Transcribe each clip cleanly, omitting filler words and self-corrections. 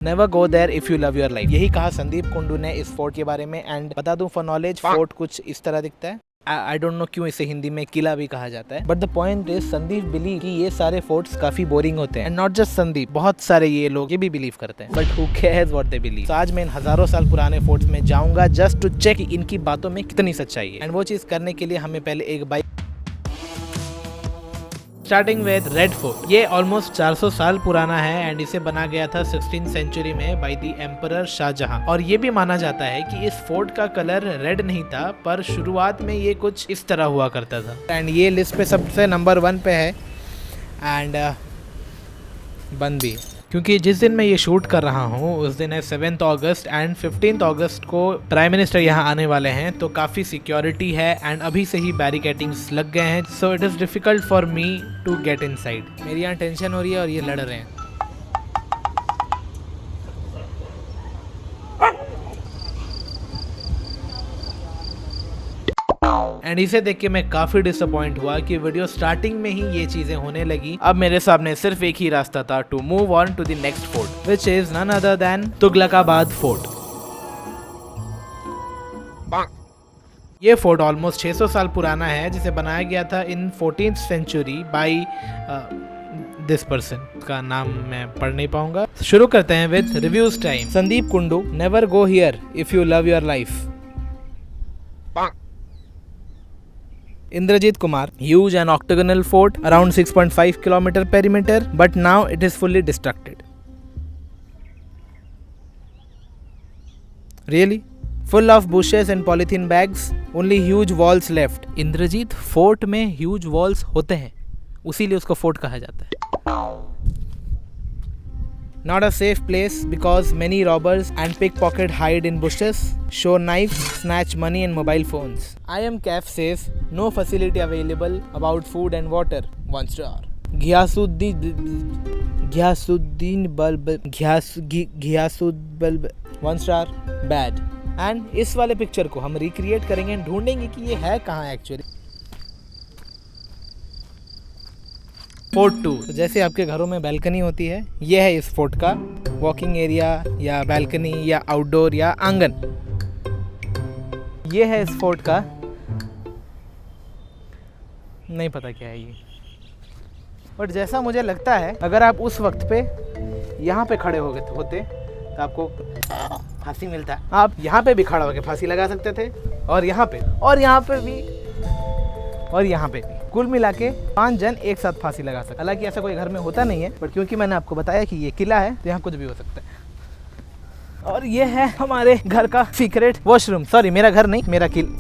Never go there if you love your life. यही कहा संदीप कुंडू ने इस फोर्ट के बारे में। एंड बता दूं फॉर नॉलेज, फोर्ट कुछ इस तरह दिखता है। आई डोंट नो क्यों इसे हिंदी में किला भी कहा जाता है, but the point is Sandeep believe कि ये सारे फोर्ट्स काफी बोरिंग होते हैं। एंड नॉट जस्ट संदीप, बहुत सारे ये लोग ये भी बिलीव करते हैं, but who cares what they believe. तो आज मैं इन हजारों साल पुराने फोर्ट्स में जाऊंगा जस्ट टू चेक इनकी बातों में कितनी सच्चाई है। एंड वो चीज करने के लिए हमें पहले एक bike, starting with red fort. ये ऑलमोस्ट 400 साल पुराना है एंड इसे बना गया था 16th सेंचुरी में बाय द एम्परर शाहजहां। और ये भी माना जाता है कि इस फोर्ट का कलर रेड नहीं था, पर शुरुआत में ये कुछ इस तरह हुआ करता था। एंड ये लिस्ट पे सबसे नंबर 1 पे है। एंड बंद भी, क्योंकि जिस दिन मैं ये शूट कर रहा हूँ उस दिन है 7th अगस्त एंड 15th अगस्त को प्राइम मिनिस्टर यहाँ आने वाले हैं, तो काफ़ी सिक्योरिटी है एंड अभी से ही बैरिकेडिंग्स लग गए हैं। So it is difficult for me to get inside. मेरी यहाँ टेंशन हो रही है और ये लड़ रहे हैं। एंड इसे देख के मैं काफी डिसअपॉइंट हुआ कि वीडियो स्टार्टिंग में ही ये चीजें होने लगी। अब मेरे सामने सिर्फ एक ही रास्ता था to move on to the next fort, which is none other than Tughlaqabad fort. ये फोर्ट ऑलमोस्ट 600 साल पुराना है, जिसे बनाया गया था in 14th century by this person का नाम मैं पढ़ नहीं पाऊंगा। शुरू करते हैं with reviews time. Sandeep Kundu, never go here if you love your life. Indrajit Kumar, huge and octagonal fort around 6.5 km perimeter, but now it is fully destructed. Really? Full of bushes and polythene bags, only huge walls left. Indrajit fort में huge walls होते हैं, उसीलिए उसको fort कहा जाता है। Not a safe place because many robbers and pickpocket hide in bushes, show knives, snatch money and mobile phones. I am CAF says no facility available about food and water. 1 star. Ghyasuddin Bulb 1 star. Bad. And इस वाले picture को हम recreate करेंगे and ढूंढेंगे कि ये है कहाँ एक्चुअली। फोर्ट 2। तो जैसे आपके घरों में बैल्कनी होती है, ये है इस फोर्ट का वॉकिंग एरिया या बैल्कनी या आउटडोर या आंगन। ये है इस फोर्ट का, नहीं पता क्या है ये, बट जैसा मुझे लगता है अगर आप उस वक्त पे यहाँ पे खड़े हो गए होते तो आपको फांसी मिलता है। आप यहाँ पे भी खड़ा होकर फांसी लगा सकते थे, और यहाँ पे और यहाँ पे भी और यहाँ पे भी, कुल मिला के 5 जन एक साथ फांसी लगा सकते। हालांकि ऐसा कोई घर में होता नहीं है, बट क्योंकि मैंने आपको बताया कि ये किला है तो यहाँ कुछ भी हो सकता है। और ये है हमारे घर का सीक्रेट वॉशरूम। सॉरी, मेरा घर नहीं,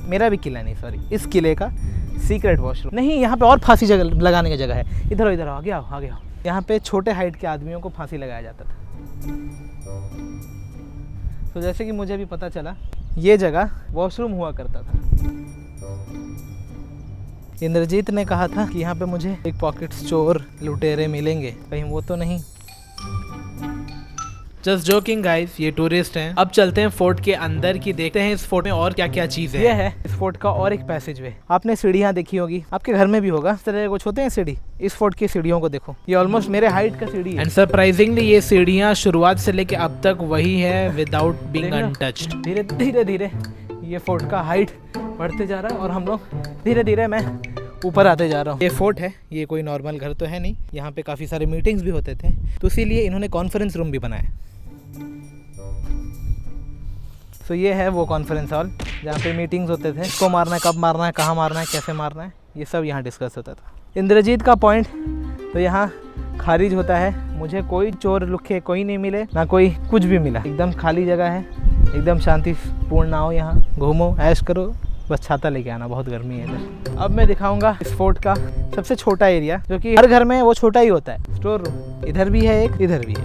मेरा भी किला नहीं, सॉरी, इस किले का सीक्रेट वॉशरूम। नहीं, यहाँ पे और फांसी लगाने की जगह है। इधर आगे आओ। यहाँ पे छोटे हाइट के आदमियों को फांसी लगाया जाता था। तो जैसे कि मुझे भी पता चला, ये जगह वॉशरूम हुआ करता था। इंद्रजीत ने कहा था कि यहाँ पे मुझे एक पॉकेट चोर लुटेरे मिलेंगे, कहीं वो तो नहीं। जस्ट जोकिंग गाइस, ये टूरिस्ट हैं। अब चलते हैं फोर्ट के अंदर की, देखते हैं इस फोर्ट में और क्या क्या चीज है। ये है इस फोर्ट का और एक पैसेज वे। आपने सीढ़ियाँ देखी होगी, आपके घर में भी होगा, इस तरह कुछ होते हैं सीढ़ी। इस फोर्ट की सीढ़ियों को देखो, ये ऑलमोस्ट मेरे हाइट का सीढ़ी है। एंड सरप्राइजिंगली ये सीढ़ियाँ शुरुआत से लेके अब तक वही है, विदाउट बीइंग अनटच्ड। धीरे धीरे ये फोर्ट का हाइट बढ़ते जा रहा है और हम लोग धीरे धीरे मैं ऊपर आते जा रहा हूँ। ये फोर्ट है, ये कोई नॉर्मल घर तो है नहीं। यहाँ पे काफ़ी सारे मीटिंग्स भी होते थे, तो इसीलिए इन्होंने कॉन्फ्रेंस रूम भी बनाया। तो ये है वो कॉन्फ्रेंस हॉल जहाँ पे मीटिंग्स होते थे। इसको मारना है, कब मारना है, कहाँ मारना है, कैसे मारना है, ये सब यहाँ डिस्कस होता था। इंद्रजीत का पॉइंट तो यहाँ खारिज होता है। मुझे कोई चोर लुखे कोई नहीं मिले, ना कोई कुछ भी मिला। एकदम खाली जगह है, एकदम शांतिपूर्ण आओ, यहाँ घूमो, ऐश करो, बस छाता लेके आना, बहुत गर्मी है इधर। अब मैं दिखाऊंगा इस फोर्ट का सबसे छोटा एरिया, जो कि हर घर में वो छोटा ही होता है, स्टोर रूम। इधर भी है एक, इधर भी एक।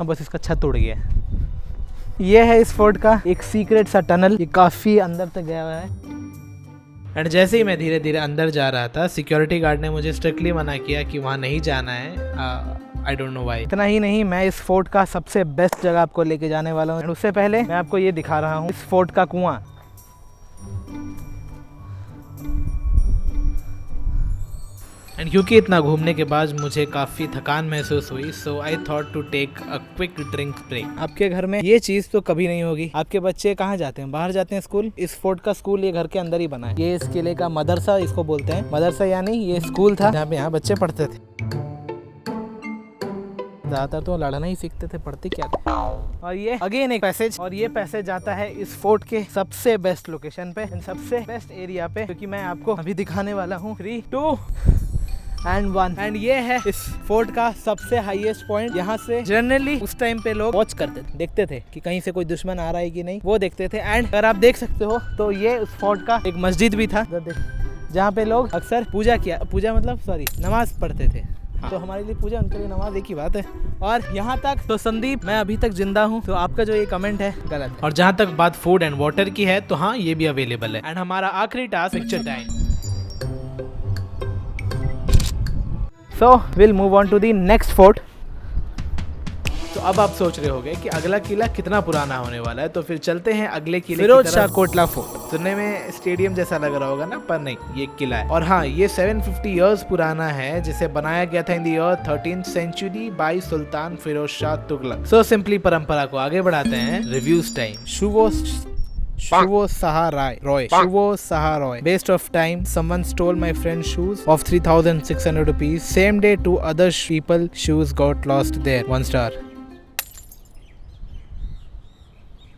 अब बस इसका छत उड़ गया। ये है इस फोर्ट का एक सीक्रेट सा टनल, ये काफ़ी अंदर तक गया हुआ है। एंड जैसे ही मैं धीरे धीरे अंदर जा रहा था, सिक्योरिटी गार्ड ने मुझे स्ट्रिक्टली मना किया कि वहाँ नहीं जाना है। I don't know why. इतना ही नहीं, मैं इस फोर्ट का सबसे बेस्ट जगह आपको लेके जाने वाला हूँ। उससे पहले मैं आपको ये दिखा रहा हूँ इस फोर्ट का कुआं। एंड क्योंकि इतना घूमने के बाद मुझे काफ़ी थकान महसूस हुई, so I thought to take a quick drink break. आपके घर में ये चीज़ तो कभी नहीं होगी। आपके बच्चे कहाँ जाते हैं? बाहर जाते हैं स्कूल। इस फोर्ट का स्कूल ये घर के अंदर ही बना है। ये इस किले का मदरसा इसको बोलते हैं। मदरसा यानी ये स्कूल था जहाँ पे यहाँ बच्चे पढ़ते थे। ज़्यादातर तो लड़ना ही सीखते थे, पढ़ते क्या थे। और ये अगेन एक पैसेज, और ये पैसेज जाता है इस फोर्ट के सबसे बेस्ट लोकेशन पे, सबसे बेस्ट एरिया पे, क्योंकि मैं आपको अभी दिखाने वाला हूँ। 3, 2 एंड 1। एंड ये है इस फोर्ट का सबसे हाईएस्ट पॉइंट। यहाँ से जनरली उस टाइम पे लोग वॉच करते थे, देखते थे कि कहीं से कोई दुश्मन आ रहा है कि नहीं, वो देखते थे। एंड अगर आप देख सकते हो तो ये उस फोर्ट का एक मस्जिद भी था जहाँ पे लोग अक्सर नमाज पढ़ते थे। हाँ। तो हमारे लिए पूजा, उनके लिए नमाज एक ही बात है। और यहाँ तक तो संदीप, मैं अभी तक जिंदा हूँ, तो आपका जो ये कमेंट है गलत है। और जहाँ तक बात फूड एंड वाटर की है तो हाँ, ये भी अवेलेबल है। एंड हमारा आखिरी task, picture time. So will move on to the next fort. तो अब आप सोच रहे होंगे कि अगला किला कितना पुराना होने वाला है, तो फिर चलते हैं अगले किले, फिरोज शाह कोटला फोर्ट। सुनने में स्टेडियम जैसा लग रहा होगा ना, पर नहीं, ये किला है। और हाँ, ये 750 इयर्स पुराना है, जिसे बनाया गया था in the year 13th century by Sultan Firoz Shah Tughlaq. So simply परंपरा को आगे बढ़ाते हैं। Reviews time. Shubho Saharai Roy. Shuvo Saharai. Waste of time. Someone stole my friend's shoes of 3,600 rupees. Same day, 2 other people shoes got lost there. 1 star.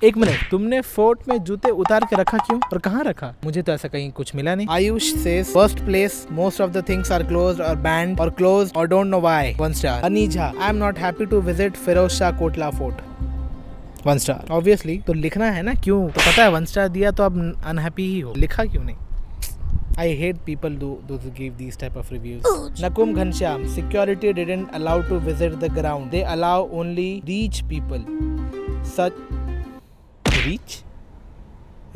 एक minute, तुमने fort में जूते उतार के रखा क्यों और कहाँ रखा? मुझे तो ऐसा कहीं कुछ मिला नहीं। Ayush says first place, most of the things are closed or banned or closed or don't know why. 1 star. Anija, I am not happy to visit Firoz Shah Kotla Fort. 1 star. Obviously, तो लिखना है ना, क्यों? तो पता है 1 star दिया तो अब अनहैप्पी ही हो, लिखा क्यों नहीं? I hate people who give these type of reviews. Nakum Ghanshyam, security didn't allow to visit the ground. They allow only rich people.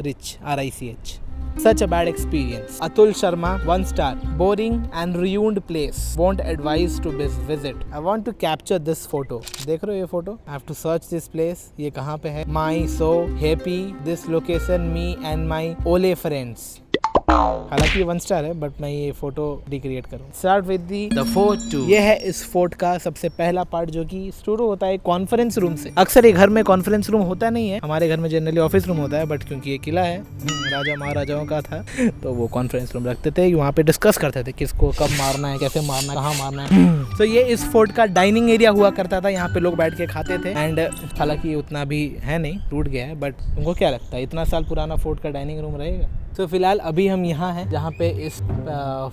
Rich, R-I-C-H. Such a bad experience. Atul Sharma, 1 star. Boring and ruined place. Won't advise to visit. I want to capture this photo. देख रहे हो ये photo? I have to search this place. ये कहाँ पे है? My so happy. This location, me and my Ole friends. हालांकि 1 star है, बट मैं ये फोटो रिक्रिएट करूँ। Start with the fort 2। ये है इस फोर्ट का सबसे पहला पार्ट, जो कि शुरू होता है कॉन्फ्रेंस रूम से। अक्सर ये घर में कॉन्फ्रेंस रूम होता नहीं है, हमारे घर में जनरली ऑफिस रूम होता है, बट क्योंकि ये किला है, राजा महाराजाओं का था, तो वो कॉन्फ्रेंस रूम रखते थे। वहाँ पे डिस्कस करते थे किसको कब मारना है, कैसे मारना है, कहाँ मारना है। तो ये इस फोर्ट का डाइनिंग एरिया हुआ करता था, यहाँ पे लोग बैठ के खाते थे। एंड हालांकि उतना भी है नहीं, टूट गया है, बट तुमको क्या लगता है इतना साल पुराना फोर्ट का डाइनिंग रूम रहेगा? तो फिलहाल अभी हम यहाँ हैं जहाँ पे इस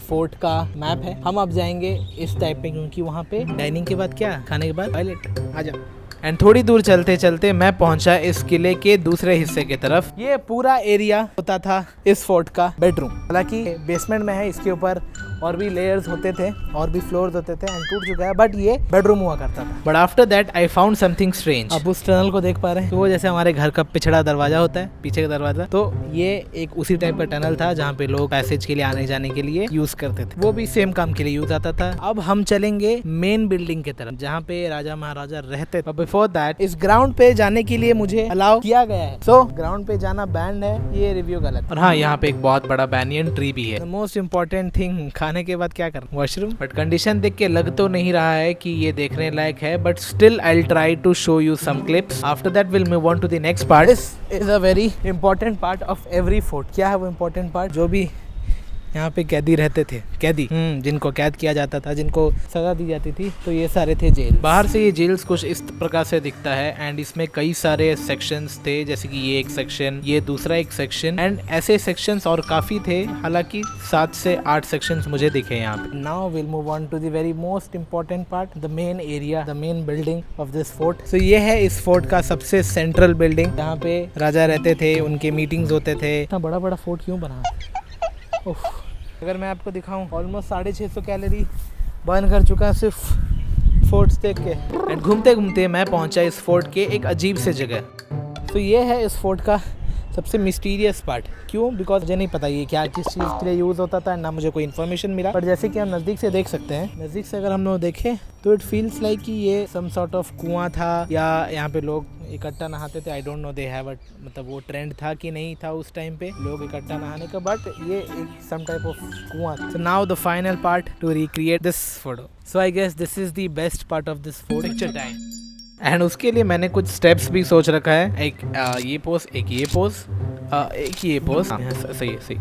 फोर्ट का मैप है। हम अब जाएंगे इस टाइप पे, क्योंकि वहाँ पे डाइनिंग के बाद क्या, खाने के बाद टॉयलेट। आ जाओ। एंड थोड़ी दूर चलते चलते मैं पहुंचा इस किले के दूसरे हिस्से की तरफ। ये पूरा एरिया होता था इस फोर्ट का बेडरूम। हालांकि बेसमेंट में है, इसके ऊपर और भी लेयर्स होते थे, और भी फ्लोर्स होते थे, एंड टूट चुका है, बट ये बेडरूम हुआ करता था। But after that I found something strange. अब उस टनल को देख पा रहे हैं, तो वो जैसे हमारे घर का पिछड़ा दरवाजा होता है, पीछे का दरवाजा, तो ये एक उसी टाइप का टनल था जहाँ पे लोग पैसेज के लिए आने जाने के लिए यूज करते थे। वो भी सेम काम के लिए यूज आता था। अब हम चलेंगे मेन बिल्डिंग की तरफ, जहाँ पे राजा महाराजा रहते थे। बिफोर दैट इस ग्राउंड पे जाने के लिए मुझे अलाउ किया गया है। सो ग्राउंड पे जाना बैंड है, ये रिव्यू गलत। और हाँ, यहाँ पे एक बहुत बड़ा बैनियन ट्री भी है। मोस्ट इम्पोर्टेंट थिंग, खाने के बाद क्या करना? वॉशरूम। बट कंडीशन देख के लग तो नहीं रहा है कि ये देखने लायक है, but still I will try to show you some clips. After that will move on to the next part. This is a very important part of every fort. क्या है वो इंपॉर्टेंट पार्ट? जो भी यहाँ पे कैदी रहते थे, कैदी जिनको कैद किया जाता था, जिनको सजा दी जाती थी, तो ये सारे थे जेल। बाहर से ये जेल्स कुछ इस प्रकार से दिखता है, एंड इसमें कई सारे सेक्शंस थे, जैसे कि ये एक सेक्शन, ये दूसरा एक सेक्शन, एंड ऐसे सेक्शंस और काफी थे। हालांकि 7 से 8 सेक्शंस मुझे दिखे यहाँ पे। Now will move on to the very most important part, the main area, the main building of this fort. So ये है इस फोर्ट का सबसे सेंट्रल बिल्डिंग, जहाँ पे राजा रहते थे, उनके मीटिंग्स होते थे। इतना बड़ा बड़ा फोर्ट क्यों बना? अगर मैं आपको दिखाऊं, ऑलमोस्ट 650 कैलोरी बर्न कर चुका है सिर्फ फोर्ट्स देख के। एंड घूमते घूमते मैं पहुंचा इस फोर्ट के एक अजीब से जगह। तो ये है इस फोर्ट का सबसे मिस्टीरियस पार्ट क्यों, बिकॉज मुझे नहीं पता ये क्या किस चीज़ के लिए यूज़ होता था, ना मुझे कोई इन्फॉर्मेशन मिला। पर जैसे कि हम नज़दीक से देख सकते हैं, नज़दीक से अगर हम लोग देखें तो इट फील्स लाइक कि ये सम सॉर्ट ऑफ कुआं था या यहाँ पे लोग इकट्ठा नहाते थे। आई डोंट नो दे हैव मतलब वो ट्रेंड था कि नहीं था उस टाइम पे लोग इकट्ठा नहाने का, बट ये एक सम टाइप ऑफ कुआं। So now the final part to recreate this photo. So I guess this is the best part of this photo, picture time. And उसके लिए मैंने कुछ स्टेप्स भी सोच रखा है, एक ये पोज, एक ये पोज, एक ये पोज। सही है, सही।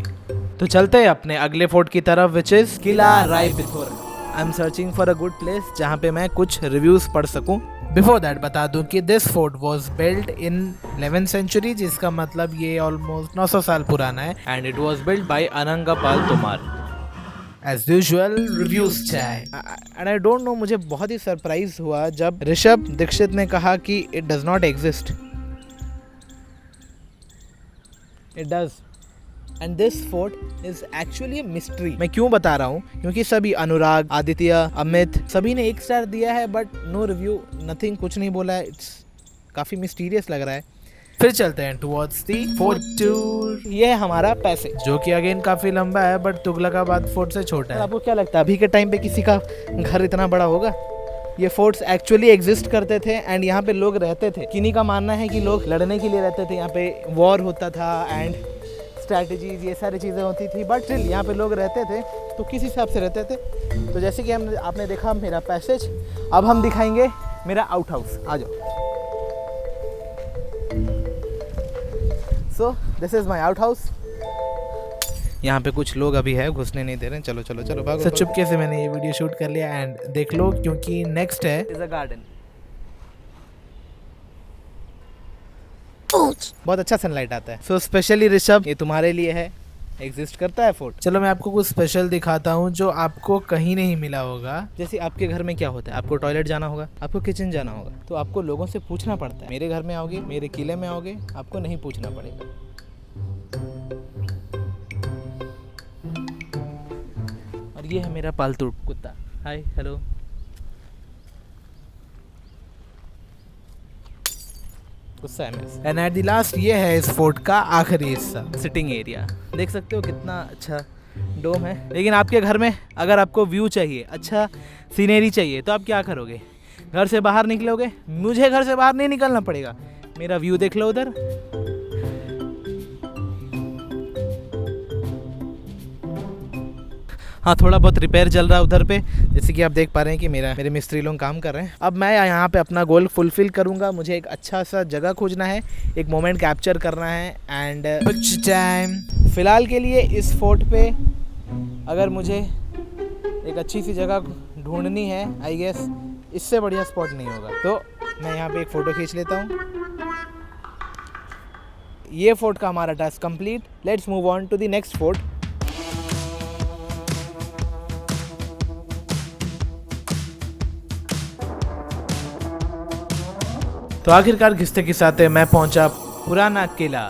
तो चलते हैं अपने अगले फोर्ट की तरफ, which is Qila Rai Pithora. I am searching for a good place जहाँ पे मैं कुछ रिव्यूज पढ़ सकूं। बिफोर दैट बता दूं कि this fort was built in 11th century, जिसका मतलब ये ऑलमोस्ट 900 साल पुराना है। And it was built by Anangpal Tomar. As usual reviews चाहे। एंड आई डोंट नो, मुझे बहुत ही सरप्राइज हुआ जब ऋषभ दीक्षित ने कहा कि it does not exist. It does. And this fort is actually mystery. मैं क्यों बता रहा हूँ, क्योंकि सभी अनुराग, आदित्य, अमित सभी ने 1 स्टार दिया है, बट नो रिव्यू, नथिंग, कुछ नहीं बोला है। इट्स काफ़ी मिस्टीरियस लग रहा है। फिर चलते हैं टुवर्ड्स दी फोर्ट टूर। ये है हमारा पैसेज, जो कि अगेन काफ़ी लंबा है, बट तुगलकाबाद फोर्ट से छोटा है। आपको क्या लगता है अभी के टाइम पे किसी का घर इतना बड़ा होगा? ये फोर्ट्स एक्चुअली एग्जिस्ट करते थे एंड यहाँ पे लोग रहते थे। किन्हीं का मानना है कि लोग लड़ने के लिए रहते थे, यहाँ पे वॉर होता था एंड स्ट्रैटेजीज, ये सारी चीज़ें होती थी, बट स्टिल यहाँ पे लोग रहते थे। तो किस हिसाब से रहते थे, तो जैसे कि आपने देखा मेरा पैसेज, अब हम दिखाएंगे मेरा आउट हाउस। आ जाओ। So this is my out house. यहाँ पे कुछ लोग अभी है, घुसने नहीं दे रहे हैं। चलो चलो चलो भागो। तो चुपके से मैंने ये वीडियो शूट कर लिया एंड देख लो, क्योंकि नेक्स्ट है इज अ गार्डन। बहुत अच्छा सनलाइट आता है। सो स्पेशली ऋषभ, ये तुम्हारे लिए है, एग्जिस्ट करता है फोर्ट। चलो मैं आपको कुछ स्पेशल दिखाता हूँ जो आपको कहीं नहीं मिला होगा। जैसे आपके घर में क्या होता है, आपको टॉयलेट जाना होगा, आपको किचन जाना होगा, तो आपको लोगों से पूछना पड़ता है। मेरे घर में आओगे, मेरे किले में आओगे, आपको नहीं पूछना पड़ेगा। और ये है मेरा पालतू कुत्ता। Hi, hello. And at the last ये है इस फोर्ट का आखिरी हिस्सा, सिटिंग एरिया। देख सकते हो कितना अच्छा डोम है। लेकिन आपके घर में अगर आपको व्यू चाहिए, अच्छा सीनरी चाहिए, तो आप क्या करोगे? घर से बाहर निकलोगे? मुझे घर से बाहर नहीं निकलना पड़ेगा, मेरा व्यू देख लो उधर। हाँ, थोड़ा बहुत रिपेयर चल रहा है उधर पे, जैसे कि आप देख पा रहे हैं कि मेरे मिस्त्री लोग काम कर रहे हैं। अब मैं यहाँ पे अपना गोल फुलफिल करूँगा। मुझे एक अच्छा सा जगह खोजना है, एक मोमेंट कैप्चर करना है एंड कुछ टाइम फ़िलहाल के लिए इस फोर्ट पे अगर मुझे एक अच्छी सी जगह ढूंढनी है, आई गेस इससे बढ़िया स्पॉट नहीं होगा। तो मैं यहाँ पे एक फ़ोटो खींच लेता हूँ। ये फोर्ट का हमारा task complete. Let's move on to the next fort. तो आखिरकार घिसते घिसाते मैं पहुंचा पुराना किला।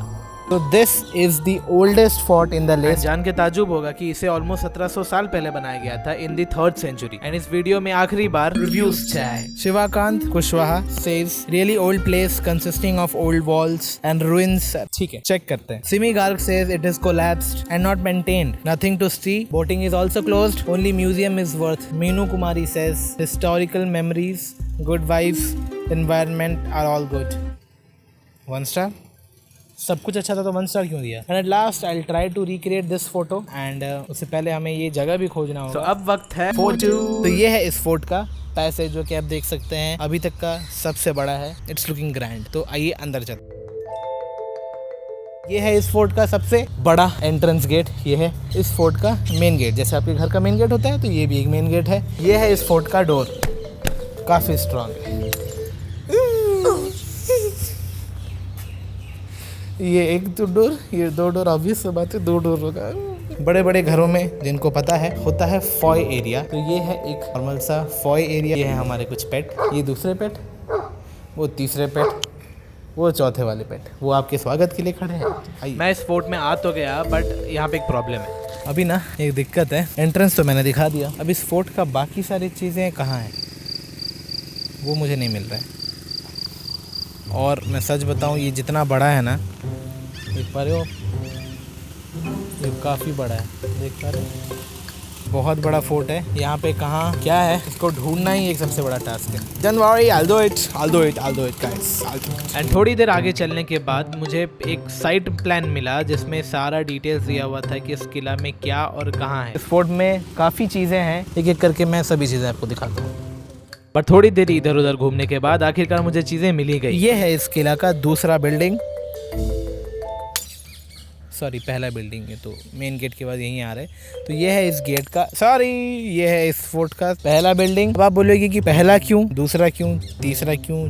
तो this is the oldest fort in the list. जान के ताजुब होगा कि इसे ऑलमोस्ट 1700 साल पहले बनाया गया था in the 3rd century. And इस वीडियो में आखिरी बार रिव्यूज चाहे। Shivakant Kushwaha says really old place consisting of old walls and ruins. ठीक है, चेक करते हैं। Simi Garg says it is collapsed and not maintained, nothing to see, boating is also closed, only museum is worth. Meenu Kumari says historical memories, good vibes, environment are all good. 1 star. सब कुछ अच्छा था तो 1 star क्यों दिया? And at last I will try to recreate this photo and उससे पहले हमें ये जगह भी खोजना होगा। तो अब वक्त है फोटो। तो ये है इस फोर्ट का पैसेज, जो कि आप देख सकते हैं अभी तक का सबसे बड़ा है। It's looking grand. तो आइए अंदर चलते। ये है इस फोर्ट का सबसे बड़ा एंट्रेंस गेट। ये है इस फोर्ट का मेन गेट। जैसे आपके घर का मेन गेट होता है, तो ये भी एक मेन गेट है। ये है इस फोर्ट का डोर, काफी स्ट्रांग है। ये एक तो डोर, ये 2 डोर, ऑब्वियस सी बात है 2 डोर होगा। बड़े बड़े घरों में जिनको पता है होता है फॉय एरिया। तो ये है एक नॉर्मल सा फॉय एरिया। ये है हमारे कुछ पेट, ये दूसरे पेट, वो तीसरे पेट, वो चौथे वाले पेट, वो आपके स्वागत के लिए खड़े हैं। मैं इस फोर्ट में आ तो गया, बट यहाँ पे एक प्रॉब्लम है। अभी ना एक दिक्कत है। एंट्रेंस तो मैंने दिखा दिया, अब इस फोर्ट का बाकी सारी चीज़ें कहाँ हैं वो मुझे नहीं मिल रहा है। और मैं सच बताऊं, ये जितना बड़ा है ना, देख पा रहे हो, ये काफ़ी बड़ा है, देख पा रहे हो, बहुत बड़ा फोर्ट है। यहाँ पे कहाँ क्या है इसको ढूंढना ही एक सबसे बड़ा टास्क है। Don't worry, I'll do it guys, and थोड़ी देर आगे चलने के बाद मुझे एक साइट प्लान मिला जिसमें सारा डिटेल्स दिया हुआ था कि इस किला में क्या और कहाँ है। इस फोर्ट में काफ़ी चीज़ें हैं, एक एक करके मैं सभी चीज़ें आपको दिखाता हूँ। पर थोड़ी देर इधर उधर घूमने के बाद आखिरकार मुझे चीज़ें मिली गई। ये है इस किला का दूसरा बिल्डिंग, सॉरी पहला बिल्डिंग है, तो मेन गेट के बाद यहीं आ रहे हैं। तो ये है इस गेट का, सॉरी ये है इस फोर्ट का पहला बिल्डिंग। अब आप बोलोगे कि पहला क्यों, दूसरा क्यों, तीसरा क्यों,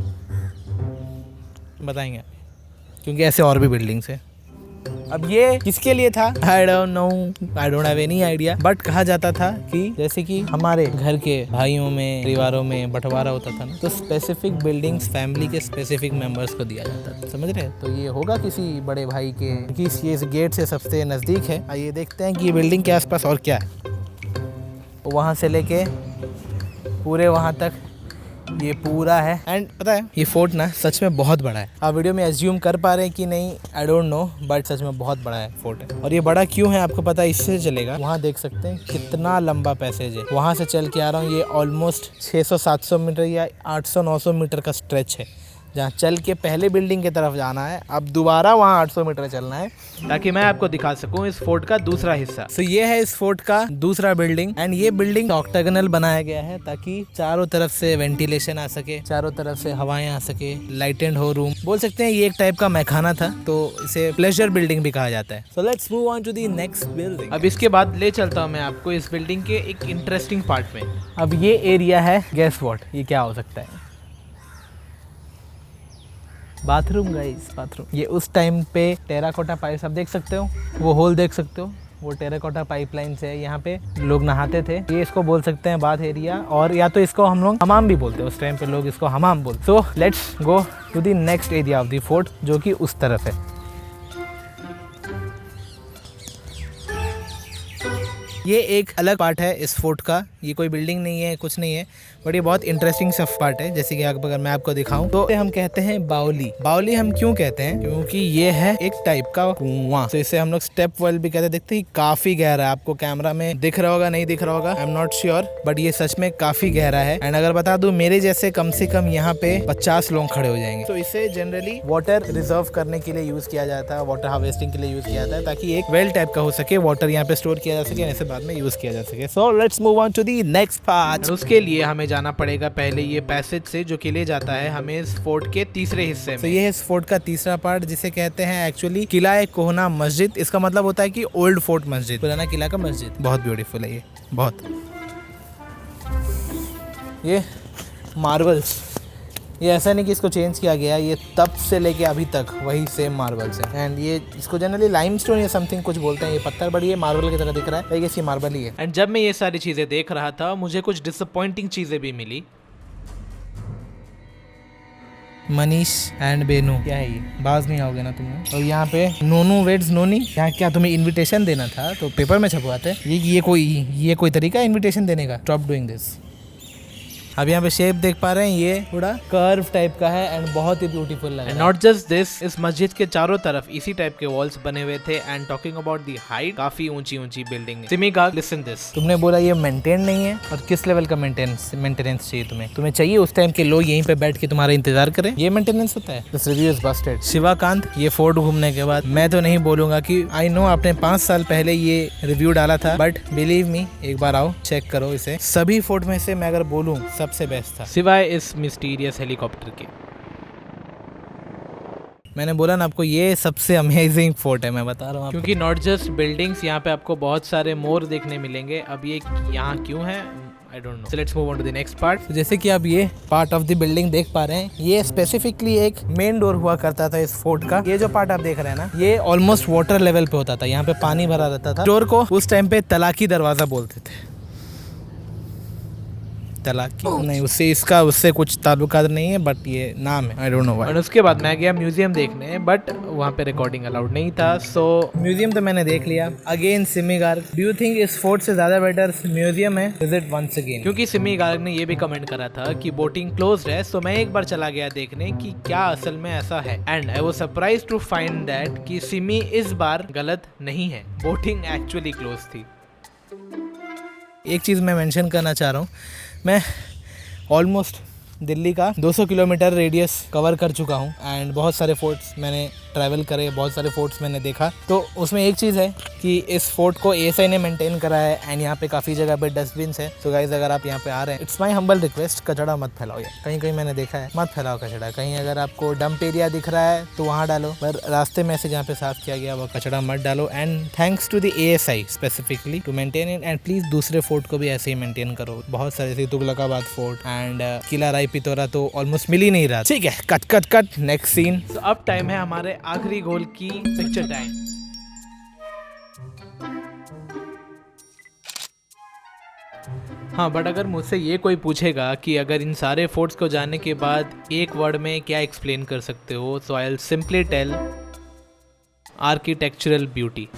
बताएंगे क्योंकि ऐसे और भी बिल्डिंग्स है। अब ये किसके लिए था, आई don't no, I don't have any idea, but कहा जाता था कि जैसे कि हमारे घर के भाइयों में परिवारों में बंटवारा होता था ना, तो स्पेसिफिक बिल्डिंग्स फैमिली के स्पेसिफिक मेंबर्स को दिया जाता था, समझ रहे हैं। तो ये होगा किसी बड़े भाई के, क्योंकि ये इस गेट से सबसे नज़दीक है। आइए देखते हैं कि ये बिल्डिंग के आसपास और क्या है। वहाँ से लेके पूरे वहाँ तक ये पूरा है। एंड पता है ये फोर्ट ना सच में बहुत बड़ा है। आप वीडियो में एज्यूम कर पा रहे हैं कि नहीं, आई डोंट नो, बट सच में बहुत बड़ा है फोर्ट है। और ये बड़ा क्यों है आपको पता है, इससे चलेगा। वहाँ देख सकते हैं कितना लंबा पैसेज है, वहाँ से चल के आ रहा हूँ। ये ऑलमोस्ट 600-700 मीटर या 800-900 मीटर का स्ट्रेच है, जहाँ चल के पहले बिल्डिंग की तरफ जाना है, अब दोबारा वहाँ 800 मीटर चलना है, ताकि मैं आपको दिखा सकूं इस फोर्ट का दूसरा हिस्सा। तो ये है इस फोर्ट का दूसरा बिल्डिंग। एंड ये बिल्डिंग ऑक्टागोनल बनाया गया है ताकि चारों तरफ से वेंटिलेशन आ सके, चारों तरफ से हवाएं आ सके, लाइटेंड हो रूम। बोल सकते हैं ये एक टाइप का मैखाना था, तो इसे प्लेजर बिल्डिंग भी कहा जाता है। So let's move on to the next building. अब इसके बाद ले चलता हूँ मैं आपको इस बिल्डिंग के एक इंटरेस्टिंग पार्ट में। अब ये एरिया है, गेस व्हाट, ये क्या हो सकता है, बाथरूम गाइस, बाथरूम। ये उस टाइम पे टेराकोटा पाइप्स आप देख सकते हो, वो होल देख सकते हो, वो टेराकोटा पाइपलाइन से यहाँ पे लोग नहाते थे। ये इसको बोल सकते हैं बाथ एरिया, और या तो इसको हम लोग हमाम भी बोलते हैं, उस टाइम पे लोग इसको हमाम बोलते। So let's go to the next area of the fort, जो कि उस तरफ है। ये एक अलग पार्ट है इस फोर्ट का, ये कोई बिल्डिंग नहीं है, कुछ नहीं है, बट ये बहुत इंटरेस्टिंग सब पार्ट है। जैसे कि अगर मैं आपको दिखाऊं तो हम कहते हैं बावली। बावली हम क्यों कहते हैं, क्योंकि ये है एक टाइप का कुआं। तो इसे हम लोग स्टेप वेल भी कहते हैं। देखते ही काफी गहरा है, आपको कैमरा में दिख रहा होगा, नहीं दिख रहा होगा, I am not sure, but ये सच में काफी गहरा है। एंड अगर बता दूं, मेरे जैसे कम से कम यहाँ पे 50 लोग खड़े हो जाएंगे। तो इसे जनरली वाटर रिजर्व करने के लिए यूज किया जाता है, वाटर हार्वेस्टिंग के लिए यूज किया जाता है, ताकि एक वेल टाइप का हो सके, वाटर यहाँ पे स्टोर किया जा सके, ऐसे बाद में यूज किया जा सके। So let's move on to the next part. उसके लिए हमें जाना पड़ेगा पहले ये पैसेज से, जो कि ले जाता है हमें इस फोर्ट के तीसरे हिस्से में। तो ये है इस फोर्ट का तीसरा पार्ट, जिसे कहते हैं एक्चुअली किला कोहना मस्जिद। इसका मतलब होता है कि ओल्ड फोर्ट मस्जिद, पुराना किला का मस्जिद। बहुत ब्यूटीफुल है ये, बहुत। ये मार्बल्स, ये ऐसा नहीं कि इसको चेंज किया गया, ये तब से लेके अभी तक वही सेम मार्बल्स है। एंड ये इसको जनरली लाइमस्टोन या समथिंग कुछ बोलते हैं, ये पत्थर, बड़ी ये मार्बल की तरह दिख रहा है, ये मार्बल ही है। एंड जब मैं ये सारी चीजें देख रहा था, मुझे कुछ डिसअपॉइंटिंग चीजें भी मिली। मनीष एंड बेनू, क्या है ये, बाज नहीं आओगे ना तुम? और यहाँ पे नोनू वेड्स नोनी, यहाँ क्या तुम्हें इनविटेशन देना था तो पेपर में छपवाते हैं। ये कोई तरीका है इनविटेशन देने का? Stop doing this. अब यहाँ पे शेप देख पा रहे हैं, ये थोड़ा कर्व टाइप का है एंड बहुत ही ब्यूटीफुल लग रहा है। नॉट जस्ट दिस, इस मस्जिद के चारों तरफ इसी टाइप के वॉल्स बने हुए थे। And talking about the height, काफी ऊंची ऊंची बिल्डिंग है। सिमिका, लिसन दिस, तुमने बोला ये मेंटेन नहीं है, और किस लेवल का मेंटेनेंस चाहिए तुम्हें चाहिए उस टाइम के लोग यहीं पे बैठ के तुम्हारा इंतजार करें, ये मेंटेनेंस होता है? This review is Busted. Shivakant, ये फोर्ट घूमने के बाद मैं तो नहीं बोलूंगा कि आई नो आपने 5 साल पहले ये रिव्यू डाला था, बट बिलीव मी, एक बार आओ चेक करो इसे। सभी फोर्ट में से मैं अगर बोलूं सबसे बेस्ट था, सिवाय इस मिस्टीरियस हेलीकॉप्टर के। मैंने बोला ना आपको, ये सबसे अमेजिंग फोर्ट है, मैं बता रहा हूँ, क्योंकि नॉट जस्ट बिल्डिंग्स, यहाँ पे आपको बहुत सारे मोर देखने मिलेंगे। अब ये यहाँ क्यों है, I don't know. So let's move on to the next part. जैसे कि आप ये पार्ट ऑफ द बिल्डिंग देख पा रहे हैं, ये स्पेसिफिकली एक मेन डोर हुआ करता था इस फोर्ट का। ये जो पार्ट आप देख रहे हैं ना, ये ऑलमोस्ट वाटर लेवल पे होता था, यहाँ पे पानी भरा रहता था। डोर को उस टाइम पे तलाकी दरवाजा बोलते थे। तलाक की, नहीं उससे इसका उससे कुछ ताल्लुकात नहीं है, बट ये नाम है, आई डोंट नो व्हाई। और उसके बाद मैं गया म्यूजियम देखने, बट वहाँ पे रिकॉर्डिंग अलाउड नहीं था। सो म्यूजियम तो मैंने देख लिया। Again Simi Garg, do you think इस फोर्ट से ज्यादा बेटर म्यूजियम है? विजिट वंस अगेन, क्योंकि सिमी गार्ग ने ये भी कमेंट करा था कि बोटिंग क्लोज्ड है, सो मैं एक बार चला गया देखने कि क्या असल में ऐसा है, and I was surprised to find that कि सिमी इस बार गलत नहीं है, बोटिंग एक्चुअली क्लोज थी। एक चीज़ मैं मेंशन करना चाह रहा हूँ, मैं ऑलमोस्ट दिल्ली का 200 किलोमीटर रेडियस कवर कर चुका हूँ एंड बहुत सारे फोर्ट्स मैंने ट्रैवल करे, बहुत सारे फोर्ट्स मैंने देखा। तो उसमें एक चीज़ है कि इस फोर्ट को एएसआई ने मेंटेन करा है एंड यहाँ पे काफ़ी जगह पे डस्टबिन्स है। सो गाइज अगर आप यहाँ पे आ रहे हैं, इट्स माय हम्बल रिक्वेस्ट, कचड़ा मत फैलाओ यार। कहीं कहीं मैंने देखा है, मत फैलाओ कचड़ा। कहीं अगर आपको डंप एरिया दिख रहा है तो वहाँ डालो, पर रास्ते में से जहाँ पे साफ किया गया वो कचड़ा मत डालो। And thanks to the ASI specifically to maintain it, and please दूसरे फोर्ट को भी ऐसे ही मेंटेन करो। बहुत सारे जैसे तुगलकाबाद फोर्ट एंड किला राय पिथौरा तो ऑलमोस्ट मिल ही नहीं रहा। ठीक है, cut cut cut, next scene. तो अब टाइम है हमारे आखिरी गोल की पिक्चर टाइम। हाँ, बट अगर मुझसे ये कोई पूछेगा कि अगर इन सारे फोर्ट्स को जानने के बाद एक वर्ड में क्या एक्सप्लेन कर सकते हो, तो I will simply tell architectural beauty.